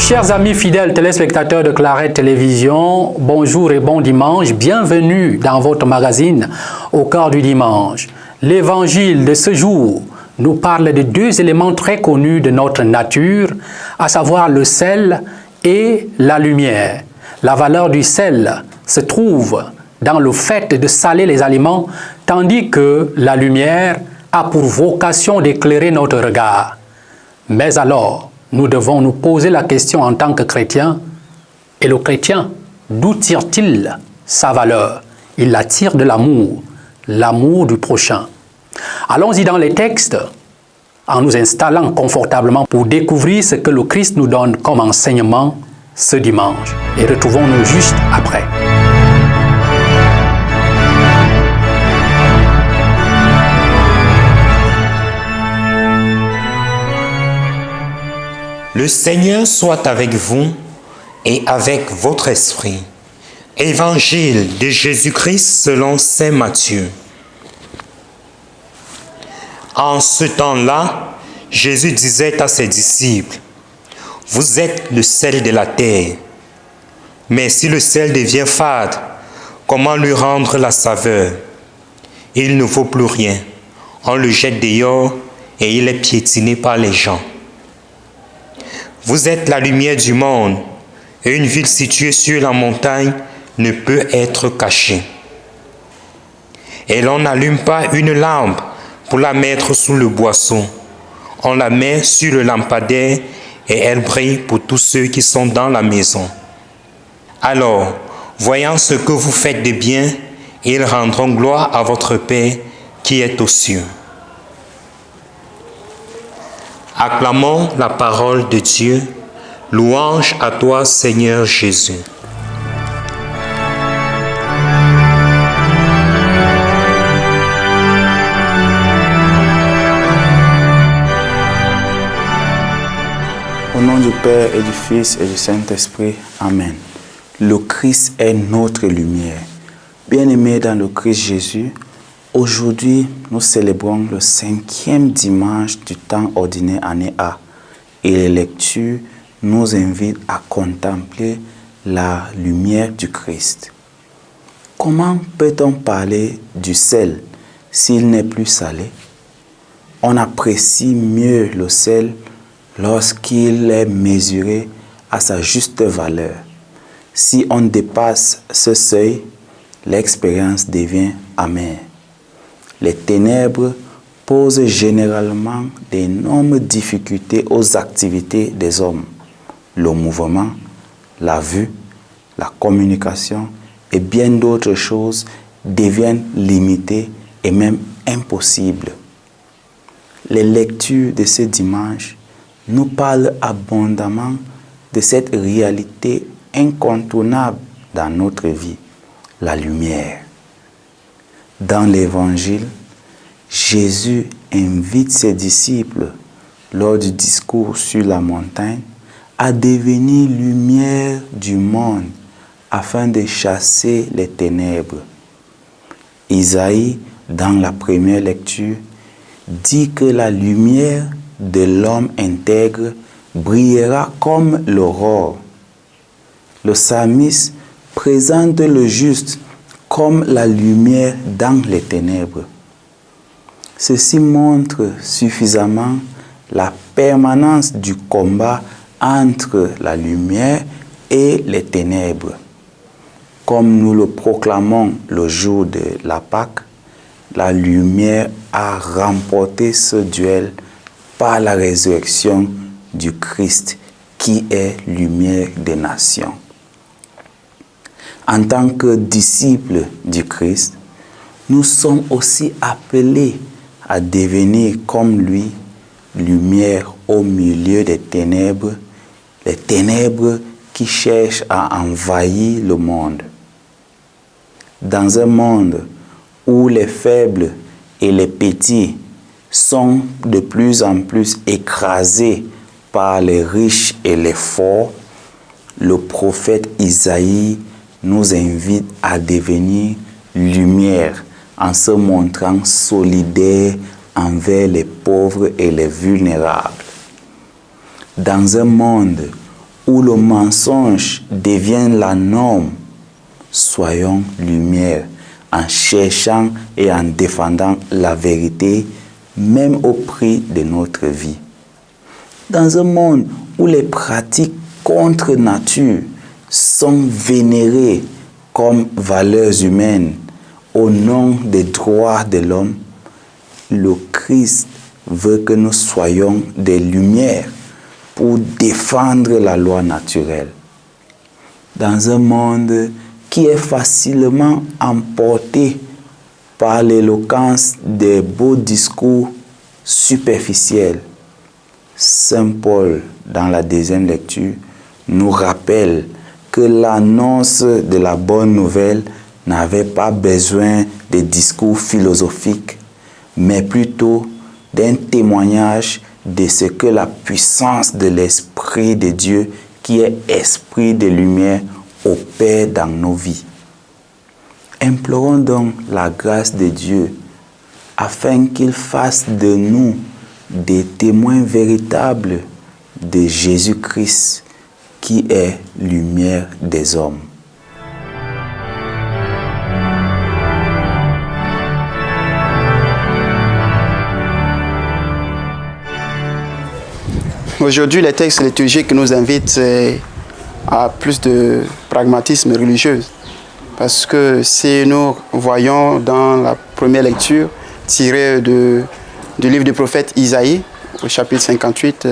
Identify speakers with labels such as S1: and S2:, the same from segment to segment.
S1: Chers amis fidèles téléspectateurs de Claret Télévision, bonjour et bon dimanche. Bienvenue dans votre magazine Au cœur du dimanche. L'évangile de ce jour nous parle de deux éléments très connus de notre nature, à savoir le sel et la lumière. La valeur du sel se trouve dans le fait de saler les aliments, tandis que la lumière a pour vocation d'éclairer notre regard. Mais alors, nous devons nous poser la question en tant que chrétiens, et le chrétien, d'où tire-t-il sa valeur? Il la tire de l'amour, l'amour du prochain. Allons-y dans les textes, en nous installant confortablement pour découvrir ce que le Christ nous donne comme enseignement ce dimanche. Et retrouvons-nous juste après.
S2: Le Seigneur soit avec vous et avec votre esprit. Évangile de Jésus-Christ selon saint Matthieu. En ce temps-là, Jésus disait à ses disciples, « Vous êtes le sel de la terre. Mais si le sel devient fade, comment lui rendre la saveur? Il ne vaut plus rien. On le jette dehors et il est piétiné par les gens. Vous êtes la lumière du monde, et une ville située sur la montagne ne peut être cachée. Et l'on n'allume pas une lampe pour la mettre sous le boisseau. On la met sur le lampadaire et elle brille pour tous ceux qui sont dans la maison. Alors, voyant ce que vous faites de bien, ils rendront gloire à votre Père qui est aux cieux. » Acclamons la parole de Dieu. Louange à toi, Seigneur Jésus.
S3: Au nom du Père et du Fils et du Saint-Esprit, Amen. Le Christ est notre lumière. Bien-aimés dans le Christ Jésus, aujourd'hui, nous célébrons le 5e dimanche du temps ordinaire année A et les lectures nous invitent à contempler la lumière du Christ. Comment peut-on parler du sel s'il n'est plus salé? On apprécie mieux le sel lorsqu'il est mesuré à sa juste valeur. Si on dépasse ce seuil, l'expérience devient amère. Les ténèbres posent généralement d'énormes difficultés aux activités des hommes. Le mouvement, la vue, la communication et bien d'autres choses deviennent limitées et même impossibles. Les lectures de ce dimanche nous parlent abondamment de cette réalité incontournable dans notre vie, la lumière. Dans l'Évangile, Jésus invite ses disciples, lors du discours sur la montagne, à devenir lumière du monde afin de chasser les ténèbres. Isaïe, dans la première lecture, dit que la lumière de l'homme intègre brillera comme l'aurore. Le psalmiste présente le juste comme la lumière dans les ténèbres. Ceci montre suffisamment la permanence du combat entre la lumière et les ténèbres. Comme nous le proclamons le jour de la Pâque, la lumière a remporté ce duel par la résurrection du Christ, qui est lumière des nations. En tant que disciples du Christ, nous sommes aussi appelés à devenir comme lui, lumière au milieu des ténèbres, les ténèbres qui cherchent à envahir le monde. Dans un monde où les faibles et les petits sont de plus en plus écrasés par les riches et les forts, le prophète Isaïe nous invite à devenir lumière en se montrant solidaire envers les pauvres et les vulnérables. Dans un monde où le mensonge devient la norme, soyons lumière en cherchant et en défendant la vérité, même au prix de notre vie. Dans un monde où les pratiques contre nature sont vénérées comme valeurs humaines au nom des droits de l'homme, le Christ veut que nous soyons des lumières pour défendre la loi naturelle. Dans un monde qui est facilement emporté par l'éloquence des beaux discours superficiels, Saint Paul, dans la deuxième lecture, nous rappelle que l'annonce de la bonne nouvelle n'avait pas besoin de discours philosophiques, mais plutôt d'un témoignage de ce que la puissance de l'Esprit de Dieu, qui est esprit de lumière, opère dans nos vies. Implorons donc la grâce de Dieu afin qu'il fasse de nous des témoins véritables de Jésus-Christ, qui est lumière des hommes.
S4: Aujourd'hui, les textes liturgiques nous invitent à plus de pragmatisme religieux. Parce que si nous voyons dans la première lecture, tirée du livre du prophète Isaïe, au chapitre 58,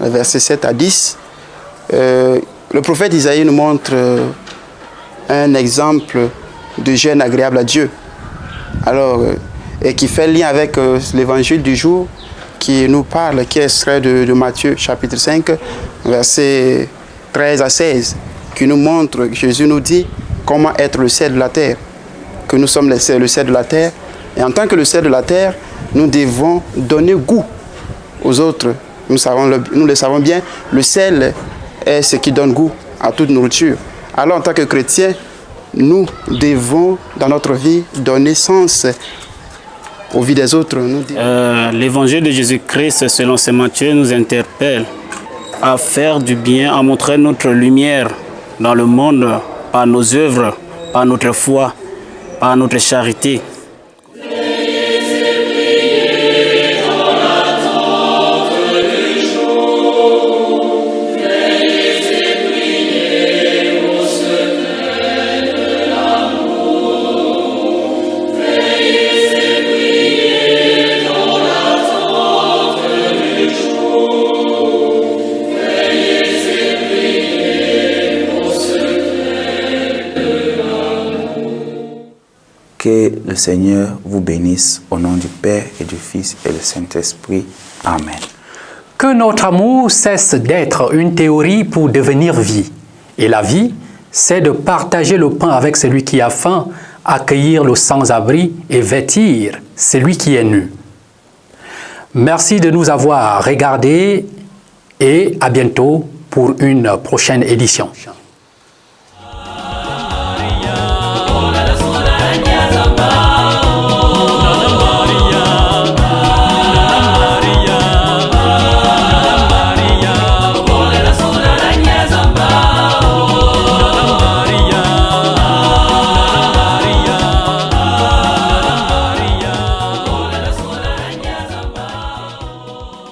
S4: versets 7 à 10, le prophète Isaïe nous montre un exemple de jeûne agréable à Dieu. Alors, et qui fait lien avec l'évangile du jour qui nous parle, qui est extrait de Matthieu, chapitre 5, versets 13 à 16, qui nous montre, Jésus nous dit comment être le sel de la terre, que nous sommes le sel de la terre, et en tant que le sel de la terre, nous devons donner goût aux autres. Nous le savons bien, le sel est ce qui donne goût à toute nourriture. Alors en tant que chrétiens, nous devons, dans notre vie, donner sens aux vies des autres.
S5: L'évangile de Jésus-Christ, selon saint Matthieu, nous interpelle à faire du bien, à montrer notre lumière dans le monde par nos œuvres, par notre foi, par notre charité.
S3: Que le Seigneur vous bénisse au nom du Père et du Fils et du Saint-Esprit. Amen.
S1: Que notre amour cesse d'être une théorie pour devenir vie. Et la vie, c'est de partager le pain avec celui qui a faim, accueillir le sans-abri et vêtir celui qui est nu. Merci de nous avoir regardés et à bientôt pour une prochaine édition.